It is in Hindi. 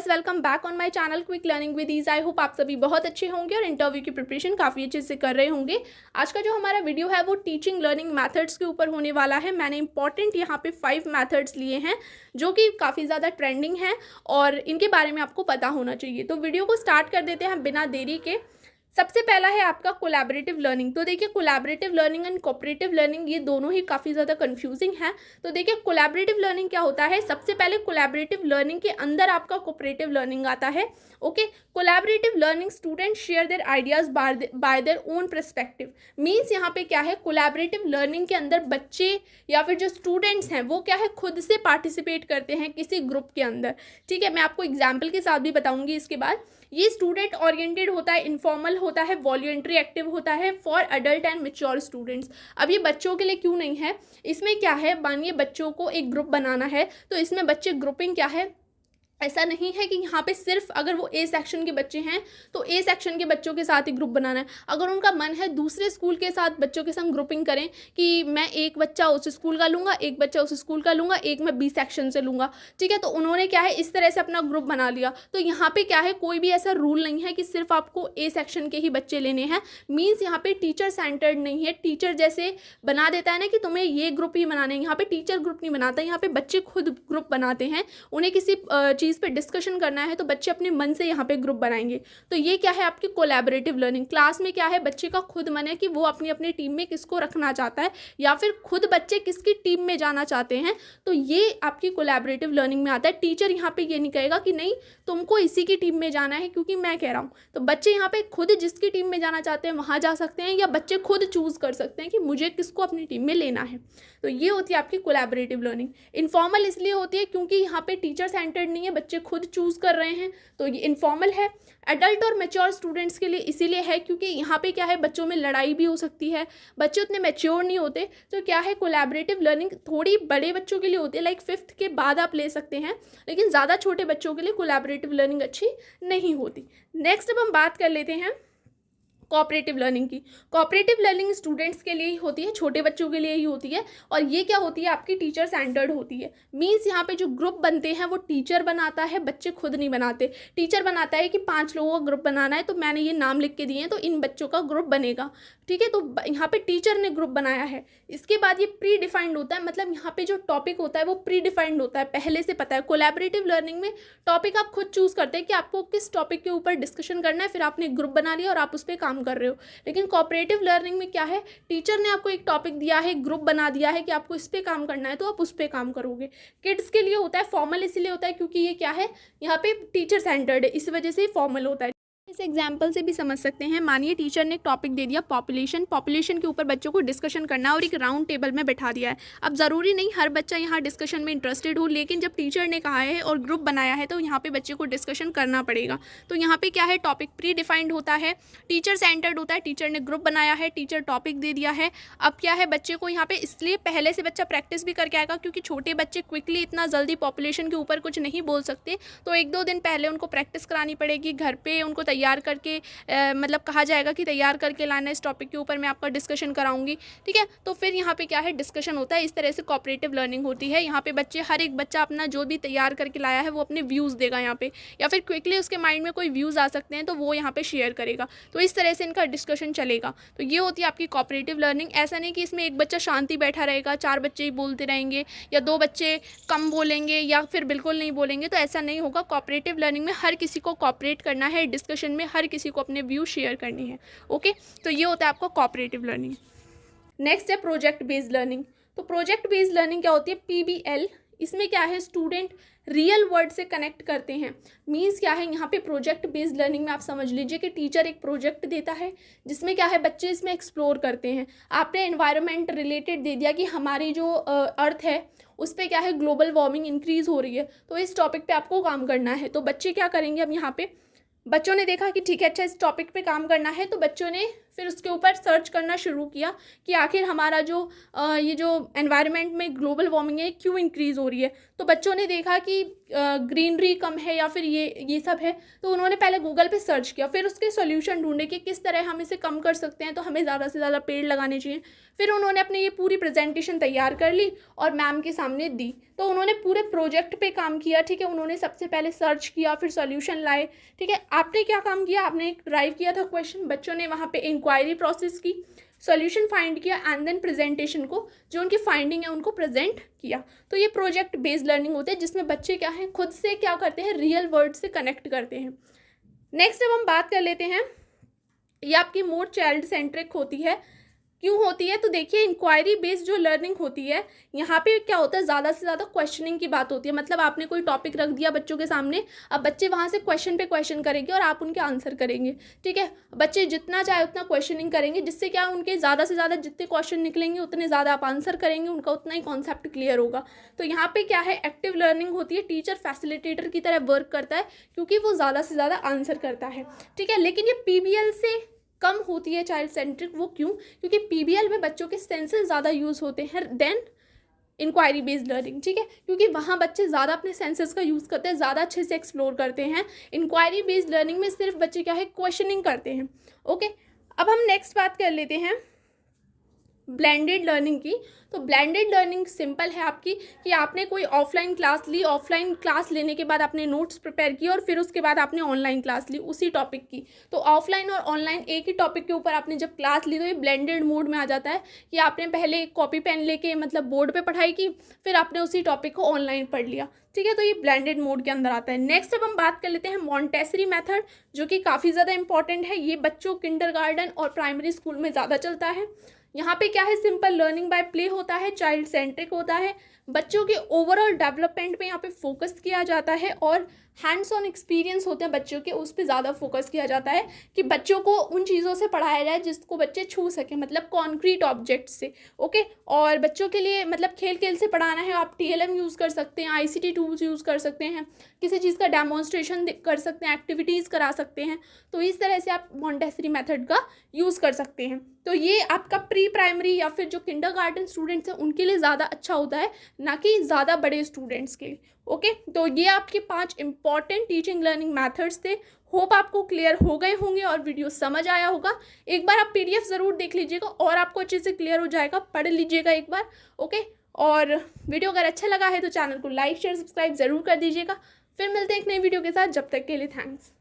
Viewers, welcome back on my channel quick learning with ease. I hope आप सभी बहुत अच्छे होंगे और इंटरव्यू की प्रिपरेशन काफ़ी अच्छे से कर रहे होंगे। आज का जो हमारा वीडियो है वो टीचिंग लर्निंग मेथड्स के ऊपर होने वाला है। मैंने इंपॉर्टेंट यहाँ पे 5 मेथड्स लिए हैं जो कि काफ़ी ज़्यादा ट्रेंडिंग हैं और इनके बारे में आपको पता होना चाहिए। तो वीडियो को स्टार्ट कर देते हैं बिना देरी के। सबसे पहला है आपका कोलैबोरेटिव लर्निंग। तो देखिए, collaborative learning and cooperative learning ये दोनों ही काफ़ी ज़्यादा कंफ्यूजिंग है। तो देखिए, कोलैबोरेटिव लर्निंग क्या होता है। सबसे पहले कोलैबोरेटिव लर्निंग के अंदर आपका कोऑपरेटिव लर्निंग आता है। Okay, collaborative learning student share their ideas bye their own perspective. Means यहाँ पे क्या है, कोलैबोरेटिव लर्निंग के अंदर बच्चे या फिर जो स्टूडेंट्स हैं वो क्या है, खुद से पार्टिसिपेट करते हैं किसी ग्रुप के अंदर। ठीक है, मैं आपको एग्जाम्पल के साथ भी बताऊंगी इसके बाद। ये स्टूडेंट ओरिएंटेड होता है, इनफॉर्मल होता है, वॉल्यूंटरी एक्टिव होता है for adult and mature students. अब ये बच्चों के लिए क्यों नहीं है, इसमें क्या है, मानिए बच्चों को एक ग्रुप बनाना है तो इसमें बच्चे ग्रुपिंग क्या है, ऐसा नहीं है कि यहाँ पे सिर्फ अगर वो ए सेक्शन के बच्चे हैं तो ए सेक्शन के बच्चों के साथ ही ग्रुप बनाना है। अगर उनका मन है दूसरे स्कूल के साथ बच्चों के संग ग्रुपिंग करें कि मैं एक बच्चा उस स्कूल का लूँगा, एक बच्चा उस स्कूल का लूँगा, एक मैं बी सेक्शन से लूँगा, ठीक है, तो उन्होंने क्या है इस तरह से अपना ग्रुप बना लिया। तो यहाँ पे क्या है, कोई भी ऐसा रूल नहीं है कि सिर्फ आपको ए सेक्शन के ही बच्चे लेने हैं। मीन्स यहाँ पे टीचर सेंटर्ड नहीं है। टीचर जैसे बना देता है ना कि तुम्हें ये ग्रुप ही बनाने हैं, यहाँ पे टीचर ग्रुप नहीं बनाता, यहाँ पे बच्चे खुद ग्रुप बनाते हैं। उन्हें किसी चीज़ पे डिस्कशन करना है तो बच्चे अपने मन से यहाँ पे ग्रुप बनाएंगे। तो ये क्या है, आपकी कोलैबोरेटिव लर्निंग। क्लास में क्या है, बच्चे का खुद मन है कि वो अपनी अपनी टीम में किसको रखना चाहता है या फिर खुद बच्चे किसकी टीम में जाना चाहते हैं। तो ये आपकी कोलैबोरेटिव लर्निंग में आता है। टीचर यहाँ पे ये नहीं कहेगा कि नहीं तुमको इसी की टीम में जाना है क्योंकि मैं कह रहा हूँ। तो बच्चे यहाँ पे खुद जिसकी टीम में जाना चाहते हैं वहाँ जा सकते हैं, या बच्चे खुद चूज कर सकते हैं कि मुझे किसको अपनी टीम में लेना है। तो ये होती है आपकी कोलैबोरेटिव लर्निंग। इनफॉर्मल इसलिए होती है क्योंकि यहाँ पे टीचर सेंटर्ड नहीं है, बच्चे खुद चूज कर रहे हैं, तो ये इनफॉर्मल है। एडल्ट और मैच्योर स्टूडेंट्स के लिए इसीलिए है क्योंकि यहाँ पे क्या है, बच्चों में लड़ाई भी हो सकती है, बच्चे उतने मैच्योर नहीं होते। तो क्या है, कोलैबोरेटिव लर्निंग थोड़ी बड़े बच्चों के लिए होती है, लाइक 5th के बाद आप ले सकते हैं, लेकिन ज़्यादा छोटे बच्चों के लिए कोलैबोरेटिव लर्निंग अच्छी नहीं होती। नेक्स्ट अब हम बात कर लेते हैं कोऑपरेटिव लर्निंग की। कोऑपरेटिव लर्निंग स्टूडेंट्स के लिए ही होती है, छोटे बच्चों के लिए ही होती है, और ये क्या होती है, आपकी टीचर सेंटर्ड होती है। मीन्स यहाँ पे जो ग्रुप बनते हैं वो टीचर बनाता है, बच्चे खुद नहीं बनाते। टीचर बनाता है कि 5 लोगों का ग्रुप बनाना है तो मैंने ये नाम लिख के दिए हैं तो इन बच्चों का ग्रुप बनेगा, ठीक है। तो यहाँ पे टीचर ने ग्रुप बनाया है। इसके बाद ये प्री डिफाइंड होता है, मतलब यहाँ पे जो टॉपिक होता है वो प्री डिफाइंड होता है, पहले से पता है। कोलैबोरेटिव लर्निंग में टॉपिक आप खुद चूज करते हैं कि आपको किस टॉपिक के ऊपर डिस्कशन करना है, फिर आपने ग्रुप बना लिया और आप उस पर काम कर रहे हो। लेकिन कोऑपरेटिव लर्निंग में क्या है, टीचर ने आपको एक टॉपिक दिया है, ग्रुप बना दिया है कि आपको इस पे काम करना है तो आप उस पे काम करोगे। किड्स के लिए होता है, फॉर्मल इसलिए होता है क्योंकि ये क्या है, यहाँ पे टीचर सेंटर्ड है, इस वजह से फॉर्मल होता है। इस एग्जाम्पल से भी समझ सकते हैं। मानिए टीचर ने एक टॉपिक दे दिया पॉपुलेशन के ऊपर बच्चों को डिस्कशन करना है और एक राउंड टेबल में बैठा दिया है। अब ज़रूरी नहीं हर बच्चा यहाँ डिस्कशन में इंटरेस्टेड हो, लेकिन जब टीचर ने कहा है और ग्रुप बनाया है तो यहाँ पे बच्चे को डिस्कशन करना पड़ेगा। तो यहाँ पे क्या है, टॉपिक प्री डिफाइंड होता है, टीचर सेंटर्ड होता है, टीचर ने ग्रुप बनाया है, टीचर टॉपिक दे दिया है। अब क्या है, बच्चे को यहाँ पे इसलिए पहले से बच्चा प्रैक्टिस भी करके आएगा क्योंकि छोटे बच्चे क्विकली इतना जल्दी पॉपुलेशन के ऊपर कुछ नहीं बोल सकते, तो 1-2 दिन पहले उनको प्रैक्टिस करानी पड़ेगी। घर पे उनको तैयार करके मतलब कहा जाएगा कि तैयार करके लाना, इस टॉपिक के ऊपर मैं आपका डिस्कशन कराऊंगी, ठीक है। तो फिर यहाँ पे क्या है, डिस्कशन होता है। इस तरह से कोऑपरेटिव लर्निंग होती है। यहाँ पे बच्चे, हर एक बच्चा अपना जो भी तैयार करके लाया है वो अपने व्यूज़ देगा यहाँ पे, या फिर क्विकली उसके माइंड में कोई व्यूज़ आ सकते हैं तो वो यहाँ पे शेयर करेगा। तो इस तरह से इनका डिस्कशन चलेगा। तो ये होती है आपकी कोऑपरेटिव लर्निंग। ऐसा नहीं कि इसमें एक बच्चा शांति बैठा रहेगा, 4 बच्चे ही बोलते रहेंगे, या 2 बच्चे कम बोलेंगे, या फिर बिल्कुल नहीं बोलेंगे, तो ऐसा नहीं होगा। कोऑपरेटिव लर्निंग में हर किसी को कोऑपरेट करना है, डिस्कशन में हर किसी को अपने व्यू शेयर करनी है। ओके, तो ये होता है आपका कोऑपरेटिव लर्निंग। नेक्स्ट है प्रोजेक्ट बेस्ड लर्निंग। तो प्रोजेक्ट बेस्ड लर्निंग क्या होती है, पीबीएल। इसमें क्या है, स्टूडेंट रियल वर्ल्ड से कनेक्ट करते हैं। मीन्स क्या है, यहाँ पे प्रोजेक्ट बेस्ड लर्निंग में आप समझ लीजिए कि टीचर एक प्रोजेक्ट देता है जिसमें क्या है, बच्चे इसमें एक्सप्लोर करते हैं। आपने एनवायरनमेंट रिलेटेड दे दिया कि हमारी जो अर्थ है उस पर क्या है, ग्लोबल वार्मिंग इंक्रीज हो रही है, तो इस टॉपिक पे आपको काम करना है। तो बच्चे क्या करेंगे, अब यहाँ पे बच्चों ने देखा कि ठीक है अच्छा इस टॉपिक पे काम करना है, तो बच्चों ने फिर उसके ऊपर सर्च करना शुरू किया कि आखिर हमारा जो ये जो एनवायरनमेंट में ग्लोबल वार्मिंग है क्यों इंक्रीज़ हो रही है। तो बच्चों ने देखा कि ग्रीनरी कम है या फिर ये सब है, तो उन्होंने पहले गूगल पे सर्च किया, फिर उसके सॉल्यूशन ढूंढे कि किस तरह हम इसे कम कर सकते हैं, तो हमें ज़्यादा से ज़्यादा पेड़ लगाने चाहिए। फिर उन्होंने अपनी ये पूरी प्रेजेंटेशन तैयार कर ली और मैम के सामने दी। तो उन्होंने पूरे प्रोजेक्ट पे काम किया, ठीक है। उन्होंने सबसे पहले सर्च किया, फिर सॉल्यूशन लाए, ठीक है। आपने क्या काम किया, आपने ड्राइव किया था क्वेश्चन, बच्चों ने वहाँ पे इंक्वायरी प्रोसेस की, सॉल्यूशन फाइंड किया एंड देन प्रेजेंटेशन को जो उनकी फाइंडिंग है उनको प्रेजेंट किया। तो ये प्रोजेक्ट बेस्ड लर्निंग होते हैं जिसमें बच्चे क्या है खुद से क्या करते हैं, रियल वर्ल्ड से कनेक्ट करते हैं। नेक्स्ट अब हम बात कर लेते हैं, ये आपकी मोर चाइल्ड सेंट्रिक होती है। क्यों होती है, तो देखिए इंक्वायरी बेस्ड जो लर्निंग होती है यहाँ पे क्या होता है, ज़्यादा से ज़्यादा क्वेश्चनिंग की बात होती है। मतलब आपने कोई टॉपिक रख दिया बच्चों के सामने, अब बच्चे वहाँ से क्वेश्चन पे क्वेश्चन करेंगे और आप उनके आंसर करेंगे, ठीक है। बच्चे जितना चाहे उतना क्वेश्चनिंग करेंगे, जिससे क्या उनके ज़्यादा से ज़्यादा जितने क्वेश्चन निकलेंगे उतने ज़्यादा आप आंसर करेंगे, उनका उतना ही कॉन्सेप्ट क्लियर होगा। तो यहाँ पर क्या है, एक्टिव लर्निंग होती है, टीचर फैसिलिटेटर की तरह वर्क करता है क्योंकि वो ज़्यादा से ज़्यादा आंसर करता है, ठीक है। लेकिन ये PBL से कम होती है चाइल्ड सेंट्रिक। वो क्यों, क्योंकि PBL में बच्चों के सेंसेस ज़्यादा यूज़ होते हैं देन इंक्वायरी बेस्ड लर्निंग, ठीक है। क्योंकि वहाँ बच्चे ज़्यादा अपने सेंसेस का यूज़ करते हैं, ज़्यादा अच्छे से एक्सप्लोर करते हैं। इंक्वायरी बेस्ड लर्निंग में सिर्फ बच्चे क्या है, क्वेश्चनिंग करते हैं। ओके, अब हम नेक्स्ट बात कर लेते हैं ब्लेंडेड लर्निंग की। तो ब्लेंडेड लर्निंग सिंपल है आपकी कि आपने कोई ऑफलाइन क्लास ली, ऑफलाइन क्लास लेने के बाद आपने नोट्स प्रिपेयर किए और फिर उसके बाद आपने ऑनलाइन क्लास ली उसी टॉपिक की। तो ऑफलाइन और ऑनलाइन एक ही टॉपिक के ऊपर आपने जब क्लास ली तो ये ब्लेंडेड मोड में आ जाता है कि आपने पहले कॉपी पेन लेके मतलब बोर्ड पे पढ़ाई की, फिर आपने उसी टॉपिक को ऑनलाइन पढ़ लिया, ठीक है। तो ये ब्लेंडेड मोड के अंदर आता है। नेक्स्ट अब हम बात कर लेते हैं मॉन्टेसरी मेथड, जो कि काफ़ी ज़्यादा इंपॉर्टेंट है। ये बच्चों किंडरगार्टन और प्राइमरी स्कूल में ज़्यादा चलता है। यहाँ पे क्या है, सिंपल लर्निंग बाय प्ले होता है, चाइल्ड सेंट्रिक होता है, बच्चों के ओवरऑल डेवलपमेंट पे यहाँ पे फोकस किया जाता है और हैंड्स ऑन एक्सपीरियंस होते हैं बच्चों के, उस पर ज़्यादा फोकस किया जाता है कि बच्चों को उन चीज़ों से पढ़ाया जाए जिसको बच्चे छू सकें, मतलब कॉन्क्रीट ऑब्जेक्ट से। ओके, और बच्चों के लिए मतलब खेल खेल से पढ़ाना है, आप TLM यूज़ कर सकते हैं, ICT टूल्स यूज़ कर सकते हैं, किसी चीज़ का डेमोन्स्ट्रेशन कर सकते हैं, एक्टिविटीज़ करा सकते हैं। तो इस तरह से आप मॉन्टेसरी मेथड का यूज़ कर सकते हैं। तो ये आपका प्री प्राइमरी या फिर जो किंडरगार्टन स्टूडेंट्स हैं उनके लिए ज़्यादा अच्छा होता है, ना कि ज़्यादा बड़े स्टूडेंट्स के लिए। ओके, तो ये आपके 5 इंपॉर्टेंट टीचिंग लर्निंग मेथड्स थे। होप आपको क्लियर हो गए होंगे और वीडियो समझ आया होगा। एक बार आप PDF ज़रूर देख लीजिएगा और आपको अच्छे से क्लियर हो जाएगा, पढ़ लीजिएगा एक बार। ओके, और वीडियो अगर अच्छा लगा है तो चैनल को लाइक शेयर सब्सक्राइब ज़रूर कर दीजिएगा। फिर मिलते हैं एक नई वीडियो के साथ, जब तक के लिए थैंक्स।